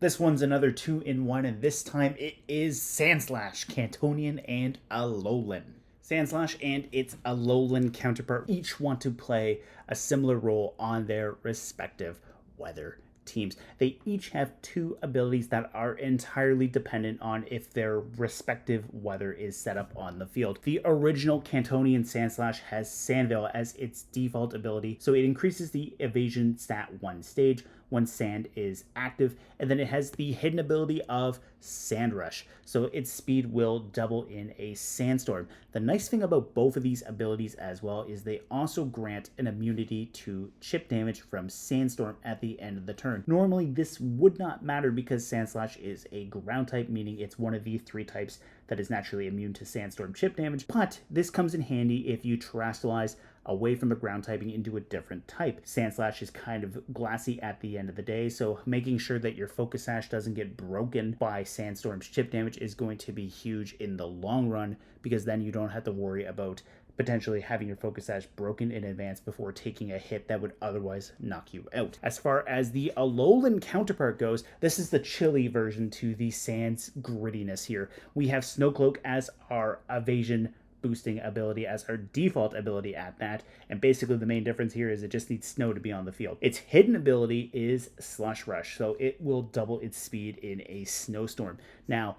This one's another 2-in-1, and this time it is Sandslash, Cantonian, and Alolan. Sandslash and its Alolan counterpart each want to play a similar role on their respective weather teams. They each have two abilities that are entirely dependent on if their respective weather is set up on the field. The original Cantonian Sandslash has Sandveil as its default ability, so it increases the evasion stat one stage when sand is active, and then it has the hidden ability of Sand Rush, so its speed will double in a sandstorm. The nice thing about both of these abilities as well is they also grant an immunity to chip damage from Sandstorm at the end of the turn. Normally this would not matter because Sandslash is a ground type, meaning it's one of the three types that is naturally immune to Sandstorm chip damage, but this comes in handy if you terastallize away from the ground typing into a different type. Sandslash is kind of glassy at the end of the day, so making sure that your Focus Sash doesn't get broken by Sandstorm's chip damage is going to be huge in the long run, because then you don't have to worry about potentially having your Focus Sash broken in advance before taking a hit that would otherwise knock you out. As far as the Alolan counterpart goes, this is the chilly version to the Sand's grittiness here. We have Snowcloak as our evasion boosting ability, as our default ability at that, and basically the main difference here is it just needs snow to be on the field. Its hidden ability is Slush Rush, so it will double its speed in a snowstorm. Now,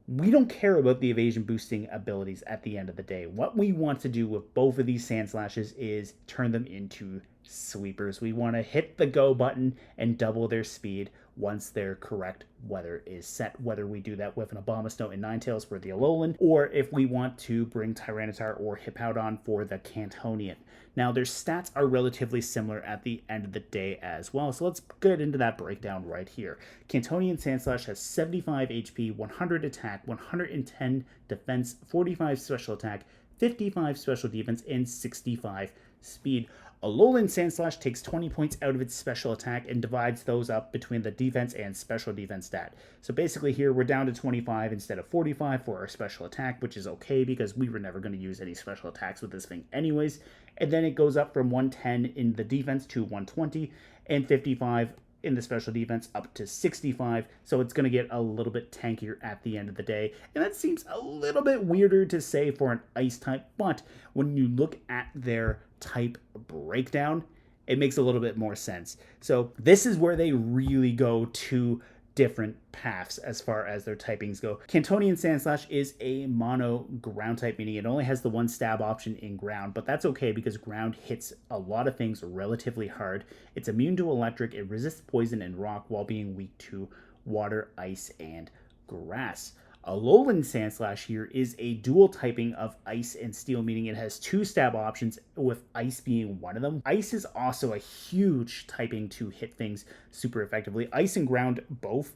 we don't care about the evasion boosting abilities at the end of the day. What we want to do with both of these Sandslashes is turn them into sweepers. We want to hit the go button and double their speed once their correct weather is set, whether we do that with an Abomasnow and Ninetales for the Alolan, or if we want to bring Tyranitar or Hippowdon for the Cantonian. Now, their stats are relatively similar at the end of the day as well, so let's get into that breakdown right here. Cantonian Sandslash has 75 HP, 100 attack, 110 defense, 45 special attack, 55 special defense, and 65 speed. Alolan Sandslash takes 20 points out of its special attack and divides those up between the defense and special defense stat. So basically here we're down to 25 instead of 45 for our special attack, which is okay because we were never going to use any special attacks with this thing anyways. And then it goes up from 110 in the defense to 120 and 55 in the special defense up to 65, so it's going to get a little bit tankier at the end of the day. And that seems a little bit weirder to say for an ice type, but when you look at their type breakdown, it makes a little bit more sense. So this is where they really go to different paths as far as their typings go. Cantonian Sandslash is a mono ground type, meaning it only has the one stab option in ground, but that's okay because ground hits a lot of things relatively hard. It's immune to electric, it resists poison and rock while being weak to water, ice, and grass. Alolan Sandslash here is a dual typing of ice and steel, meaning it has two stab options, with ice being one of them. Ice is also a huge typing to hit things super effectively. Ice and ground both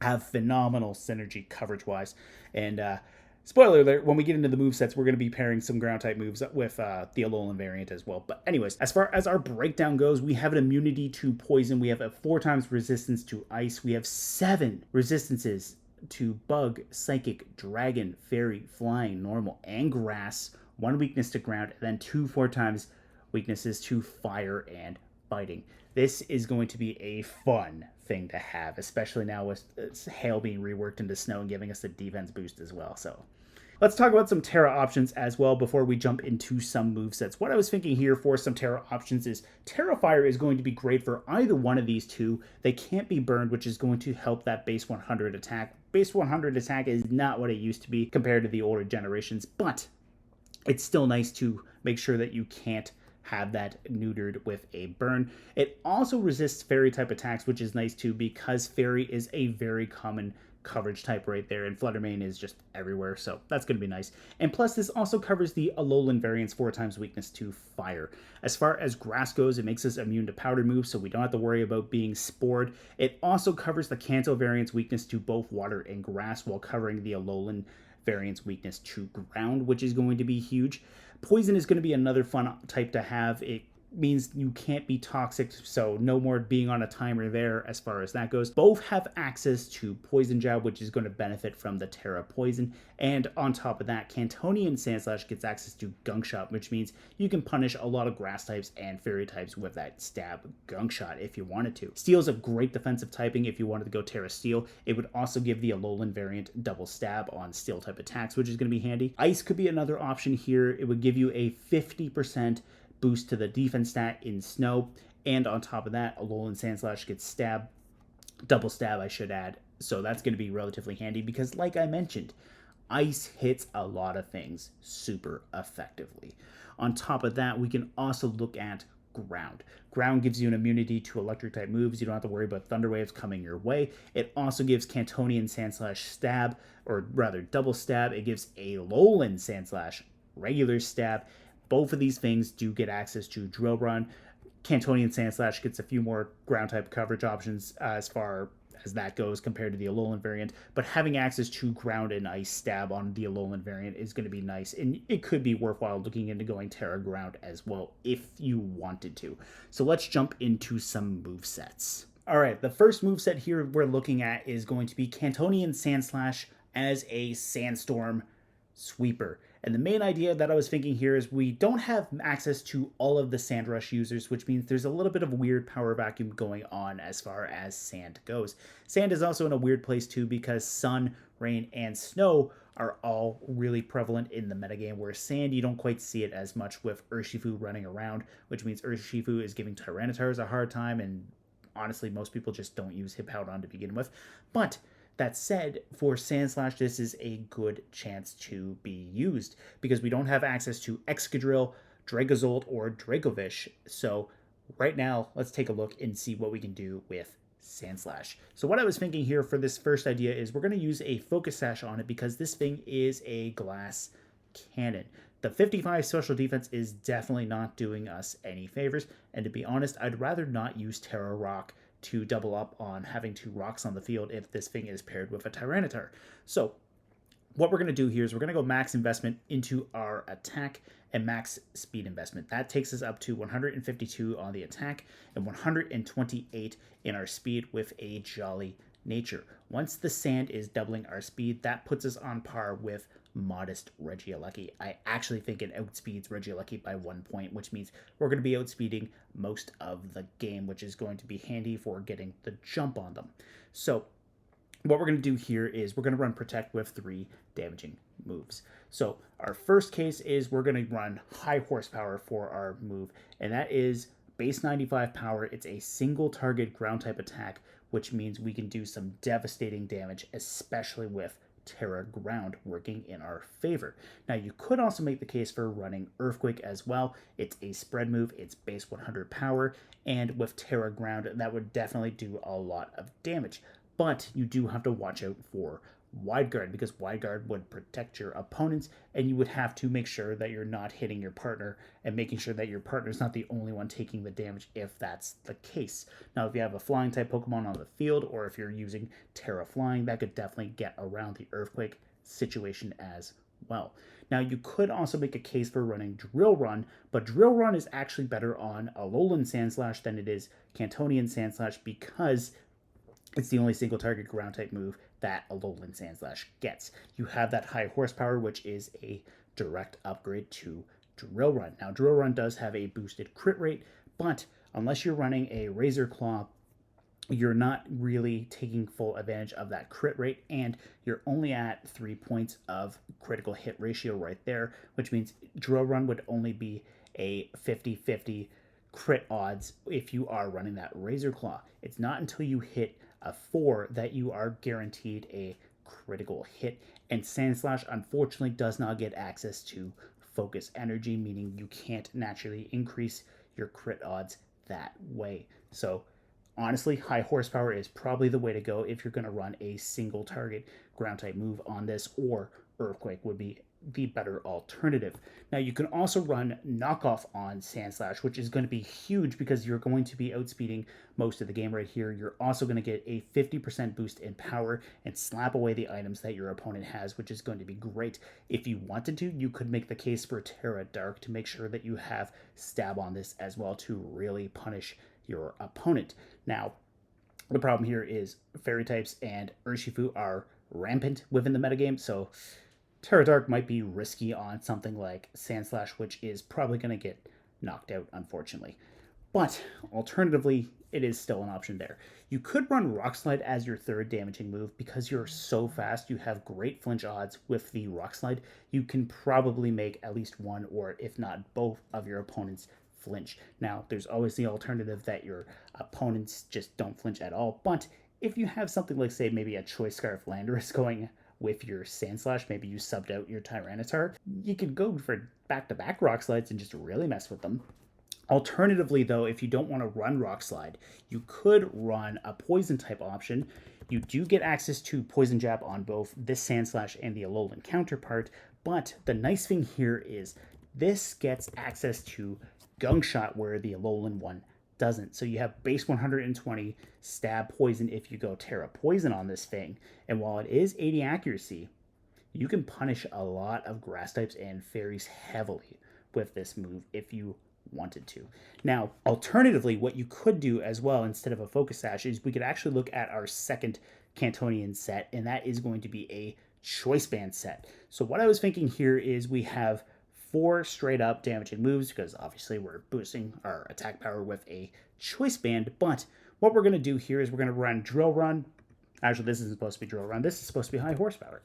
have phenomenal synergy coverage-wise, and spoiler alert, when we get into the movesets, we're going to be pairing some ground type moves with the Alolan variant as well. But anyways, as far as our breakdown goes, we have an immunity to poison, we have a 4 times resistance to ice, we have 7 resistances to bug, psychic, dragon, fairy, flying, normal, and grass, 1 weakness to ground, and then 2 4 times weaknesses to fire and fighting. This is going to be a fun thing to have, especially now with hail being reworked into snow and giving us a defense boost as well. So let's talk about some Terra options as well before we jump into some movesets. What I was thinking here for some Terra options is Terra Fire is going to be great for either one of these two. They can't be burned, which is going to help that base 100 attack. Base 100 attack is not what it used to be compared to the older generations, but it's still nice to make sure that you can't have that neutered with a burn. It also resists fairy type attacks, which is nice too because fairy is a very common coverage type right there, and Fluttermane is just everywhere, so that's going to be nice. And plus, this also covers the Alolan variant's 4 times weakness to fire. As far as grass goes, it makes us immune to powder moves, so we don't have to worry about being spored. It also covers the Kanto variant's weakness to both water and grass while covering the Alolan variant's weakness to ground, which is going to be huge. Poison is going to be another fun type to have. It means you can't be toxic, so no more being on a timer there as far as that goes. Both have access to Poison Jab, which is going to benefit from the Terra Poison, and on top of that, Cantonian Sandslash gets access to Gunk Shot, which means you can punish a lot of grass types and fairy types with that Stab Gunk Shot if you wanted to. Steel's a great defensive typing if you wanted to go Terra Steel. It would also give the Alolan variant double stab on Steel type attacks, which is going to be handy. Ice could be another option here. It would give you a 50% boost to the defense stat in Snow, and on top of that, Alolan Sandslash gets stab, double stab I should add, so that's going to be relatively handy because like I mentioned, Ice hits a lot of things super effectively. On top of that, we can also look at Ground. Ground gives you an immunity to electric type moves. You don't have to worry about thunder waves coming your way. It also gives Cantonian Sandslash stab, or rather double stab. It gives Alolan Sandslash regular stab. Both of these things do get access to Drill Run. Cantonian Sandslash gets a few more ground type coverage options as far as that goes compared to the Alolan variant, but having access to ground and ice stab on the Alolan variant is going to be nice, and it could be worthwhile looking into going Terra Ground as well if you wanted to. So let's jump into some movesets. All right, the first moveset here we're looking at is going to be Cantonian Sandslash as a Sandstorm Sweeper. And the main idea that I was thinking here is we don't have access to all of the Sand Rush users, which means there's a little bit of weird power vacuum going on as far as sand goes. Sand is also in a weird place too because sun, rain, and snow are all really prevalent in the metagame, where sand, you don't quite see it as much with Urshifu running around, which means Urshifu is giving Tyrannitars a hard time, and honestly, most people just don't use Hippowdon to begin with. But that said, for Sandslash, this is a good chance to be used because we don't have access to Excadrill, Dragozolt, or Dracovish. So right now, let's take a look and see what we can do with Sandslash. So what I was thinking here for this first idea is we're going to use a Focus Sash on it because this thing is a glass cannon. The 55 social defense is definitely not doing us any favors, and to be honest, I'd rather not use Terra Rock to double up on having 2 rocks on the field if this thing is paired with a Tyranitar. So what we're going to do here is we're going to go max investment into our attack and max speed investment. That takes us up to 152 on the attack and 128 in our speed with a Jolly Nature. Once the sand is doubling our speed, that puts us on par with modest Regieleki. I actually think it outspeeds Regieleki by 1 point, which means we're going to be outspeeding most of the game, which is going to be handy for getting the jump on them. So what we're going to do here is we're going to run Protect with 3 damaging moves. So our first case is we're going to run High Horsepower for our move, and that is base 95 power. It's a single target ground type attack, which means we can do some devastating damage, especially with Terra Ground working in our favor. Now, you could also make the case for running Earthquake as well. It's a spread move, it's base 100 power, and with Terra Ground, that would definitely do a lot of damage. But you do have to watch out for Wide Guard, because Wide Guard would protect your opponents, and you would have to make sure that you're not hitting your partner and making sure that your partner's not the only one taking the damage if that's the case. Now, if you have a flying type Pokemon on the field, or if you're using Terra Flying, that could definitely get around the Earthquake situation as well. Now, you could also make a case for running Drill Run, but Drill Run is actually better on Alolan Sandslash than it is Cantonian Sandslash because it's the only single target ground type move that Alolan Sandslash gets. You have that High Horsepower, which is a direct upgrade to Drill Run. Now, Drill Run does have a boosted crit rate, but unless you're running a Razor Claw, you're not really taking full advantage of that crit rate, and you're only at 3 points of critical hit ratio right there, which means Drill Run would only be a 50-50 crit odds if you are running that Razor Claw. It's not until you hit a 4 that you are guaranteed a critical hit, and Sandslash unfortunately does not get access to Focus Energy, meaning you can't naturally increase your crit odds that way. So honestly, High Horsepower is probably the way to go if you're going to run a single target ground type move on this, or Earthquake would be the better alternative. Now, you can also run knockoff on Sandslash, which is going to be huge because you're going to be outspeeding most of the game right here. You're also going to get a 50% boost in power and slap away the items that your opponent has, which is going to be great. If you wanted to, you could make the case for Terra Dark to make sure that you have stab on this as well to really punish your opponent. Now, the problem here is fairy types and Urshifu are rampant within the metagame, so Terra Dark might be risky on something like Sandslash, which is probably going to get knocked out, unfortunately. But alternatively, it is still an option there. You could run Rock Slide as your third damaging move because you're so fast. You have great flinch odds with the Rock Slide. You can probably make at least one or if not both of your opponents flinch. Now, there's always the alternative that your opponents just don't flinch at all. But if you have something like, say, maybe a Choice Scarf Landorus going with your Sandslash, maybe you subbed out your Tyranitar, you could go for back-to-back Rock Slides and just really mess with them. Alternatively, though, if you don't want to run Rock Slide, you could run a Poison type option. You do get access to Poison Jab on both this Sandslash and the Alolan counterpart, but the nice thing here is this gets access to Gunk Shot where the Alolan one doesn't. So you have base 120 stab poison if you go Terra Poison on this thing. And while it is 80 accuracy, you can punish a lot of grass types and fairies heavily with this move if you wanted to. Now, alternatively, what you could do as well instead of a Focus Sash is we could actually look at our second Cantonian set, and that is going to be a Choice Band set. So what I was thinking here is we have 4 straight up damaging moves because obviously we're boosting our attack power with a Choice Band, but what we're going to do here is we're going to run Drill Run. Actually, this isn't supposed to be Drill Run. This is supposed to be High Horsepower.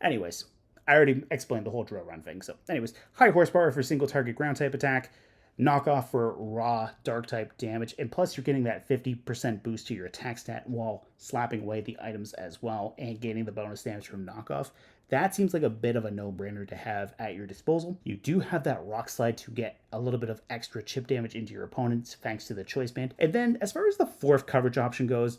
Anyways, I already explained the whole Drill Run thing. So anyways, High Horsepower for single target ground type attack, knockoff for raw dark type damage, and plus you're getting that 50% boost to your attack stat while slapping away the items as well and gaining the bonus damage from knockoff. That seems like a bit of a no-brainer to have at your disposal. You do have that Rock Slide to get a little bit of extra chip damage into your opponents thanks to the Choice Band. And then as far as the fourth coverage option goes,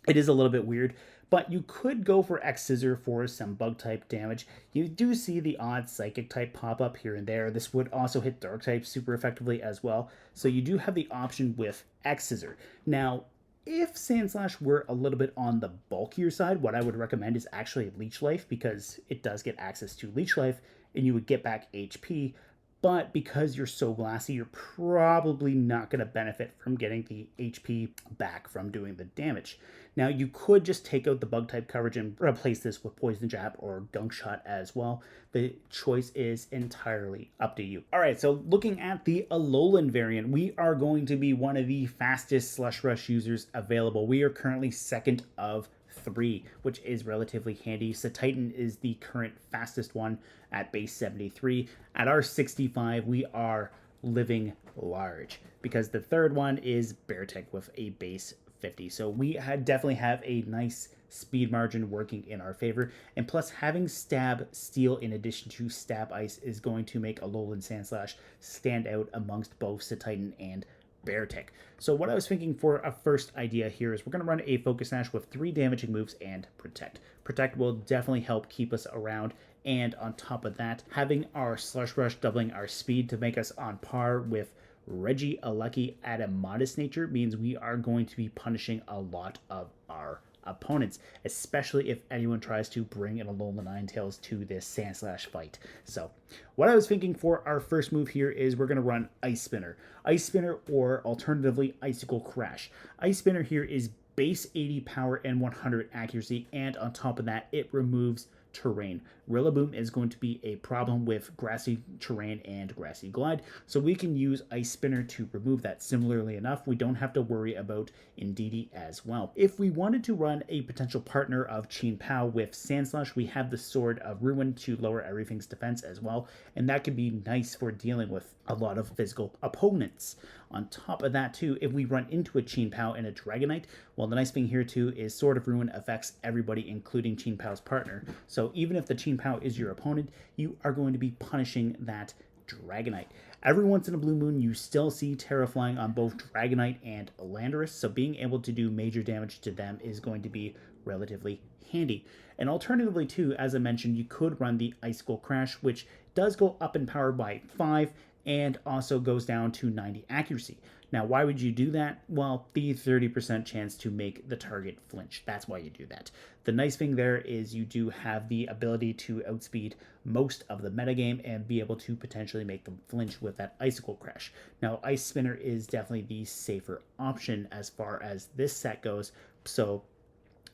it is a little bit weird, but you could go for X-Scissor for some bug type damage. You do see the odd psychic type pop up here and there. This would also hit dark type super effectively as well. So you do have the option with X-Scissor. Now, if Sandslash were a little bit on the bulkier side, what I would recommend is actually Leech Life because it does get access to Leech Life and you would get back HP. But because you're so glassy, you're probably not going to benefit from getting the HP back from doing the damage. Now, you could just take out the bug type coverage and replace this with Poison Jab or Gunk Shot as well. The choice is entirely up to you. All right, so looking at the Alolan variant, we are going to be one of the fastest Slush Rush users available. We are currently second of 3, which is relatively handy. Titan is the current fastest one at base 73. At our 65, we are living large because the third one is Beartech with a base 50. So we definitely have a nice speed margin working in our favor. And plus having Stab Steel in addition to Stab Ice is going to make Alolan Sandslash stand out amongst both Titan and Beartech. So what I was thinking for a first idea here is we're going to run a Focus Sash with 3 damaging moves and Protect. Protect will definitely help keep us around, and on top of that, having our Slush Rush doubling our speed to make us on par with Regieleki at a modest nature means we are going to be punishing a lot of our opponents, especially if anyone tries to bring an Alolan Ninetales to this Sandslash fight. So what I was thinking for our first move here is we're going to run Ice Spinner. Ice Spinner or alternatively Icicle Crash. Ice Spinner here is base 80 power and 100 accuracy, and on top of that it removes terrain. Rillaboom is going to be a problem with grassy terrain and grassy glide, so we can use Ice Spinner to remove that. Similarly enough, we don't have to worry about Indeedee as well. If we wanted to run a potential partner of Chien Pao with Sandslash, we have the Sword of Ruin to lower everything's defense as well, and that could be nice for dealing with a lot of physical opponents. On top of that too, if we run into a Chien Pao and a Dragonite, well, the nice thing here too is Sword of Ruin affects everybody including Chien Pao's partner. So even if the Chien Pao is your opponent, you are going to be punishing that Dragonite. Every once in a blue moon, you still see Terraflying on both Dragonite and Landorus, so being able to do major damage to them is going to be relatively handy. And alternatively too, as I mentioned, you could run the Icicle Crash, which does go up in power by 5 and also goes down to 90 accuracy. Now, why would you do that? Well, the 30% chance to make the target flinch. That's why you do that. The nice thing there is you do have the ability to outspeed most of the metagame and be able to potentially make them flinch with that Icicle Crash. Now, Ice Spinner is definitely the safer option as far as this set goes, so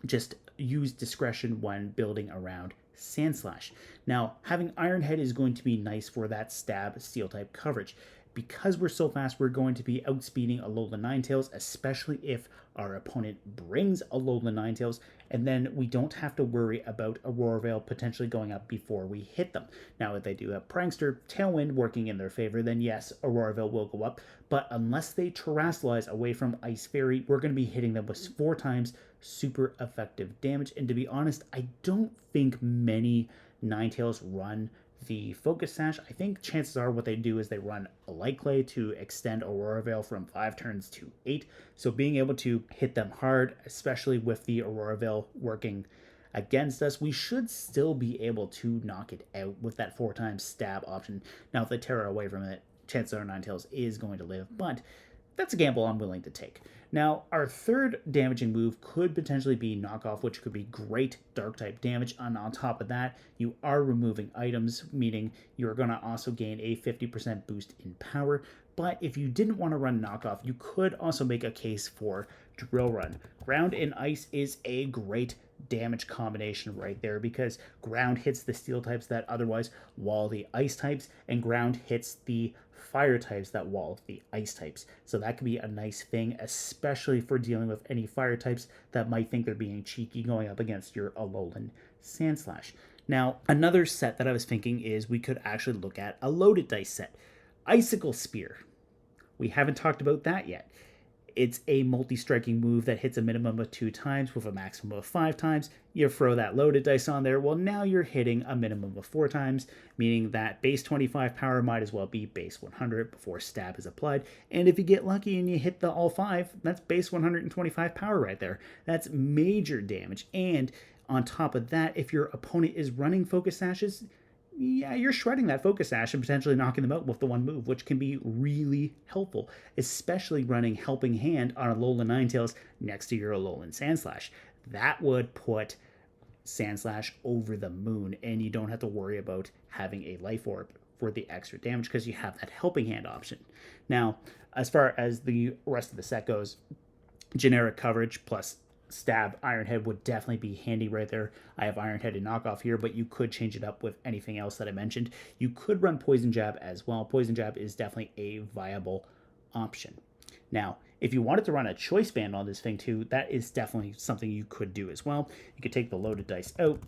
just use discretion when building around Sandslash. Now, having Iron Head is going to be nice for that stab steel type coverage. Because we're so fast, we're going to be outspeeding Alolan Ninetales, especially if our opponent brings Alolan Ninetales, and then we don't have to worry about Aurora Veil potentially going up before we hit them. Now, if they do have Prankster, Tailwind working in their favor, then yes, Aurora Veil will go up, but unless they Terrasilize away from Ice Fairy, we're going to be hitting them with 4 times super effective damage, and to be honest, I don't think many Ninetales run the Focus Sash. I think chances are what they do is they run a Light Clay to extend Aurora Veil from 5 turns to 8. So being able to hit them hard, especially with the Aurora Veil working against us, we should still be able to knock it out with that 4 times stab option. Now, if they tear away from it, chances are Ninetales is going to live, but that's a gamble I'm willing to take. Now, our third damaging move could potentially be Knockoff, which could be great Dark-type damage. And on top of that, you are removing items, meaning you're going to also gain a 50% boost in power. But if you didn't want to run Knockoff, you could also make a case for Drill Run. Ground and Ice is a great damage combination right there, because ground hits the steel types that otherwise wall the ice types, and ground hits the fire types that wall the ice types. So that could be a nice thing, especially for dealing with any fire types that might think they're being cheeky going up against your Alolan Sandslash. Now, another set that I was thinking is we could actually look at a loaded dice set. Icicle Spear. We haven't talked about that yet. It's a multi-striking move that hits a minimum of 2 times with a maximum of 5 times. You throw that loaded dice on there, well, now you're hitting a minimum of 4 times, meaning that base 25 power might as well be base 100 before stab is applied. And if you get lucky and you hit the all 5, that's base 125 power right there. That's major damage. And on top of that, if your opponent is running Focus Sashes, yeah, you're shredding that Focus Sash and potentially knocking them out with the one move, which can be really helpful, especially running Helping Hand on Alolan Ninetales next to your Alolan Sandslash. That would put Sandslash over the moon, and you don't have to worry about having a Life Orb for the extra damage because you have that Helping Hand option. Now, as far as the rest of the set goes, generic coverage plus stab Iron Head would definitely be handy right there. I have Iron Head and Knockoff here, but you could change it up with anything else that I mentioned. You could run Poison Jab as well. Poison Jab is definitely a viable option. Now, if you wanted to run a Choice Band on this thing too, that is definitely something you could do as well. You could take the loaded dice out,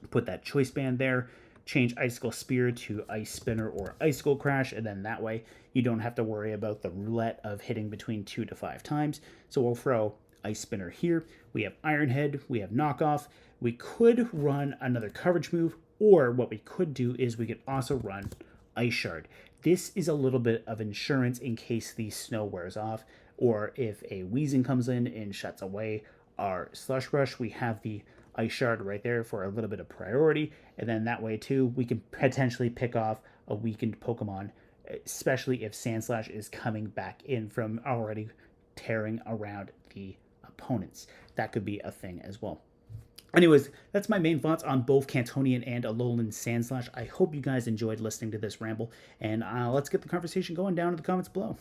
put that Choice Band there, change Icicle Spear to Ice Spinner or Icicle Crash, and then that way you don't have to worry about the roulette of hitting between 2 to 5 times. So we'll throw Ice Spinner here. We have Iron Head, we have Knockoff. We could run another coverage move, or what we could do is we could also run Ice Shard. This is a little bit of insurance in case the snow wears off, or if a Weezing comes in and shuts away our Slush Rush, we have the Ice Shard right there for a little bit of priority, and then that way too we can potentially pick off a weakened Pokemon, especially if Sandslash is coming back in from already tearing around the opponents. That could be a thing as well. Anyways, that's my main thoughts on both Cantonian and Alolan Sandslash. I hope you guys enjoyed listening to this ramble, and let's get the conversation going down in the comments below.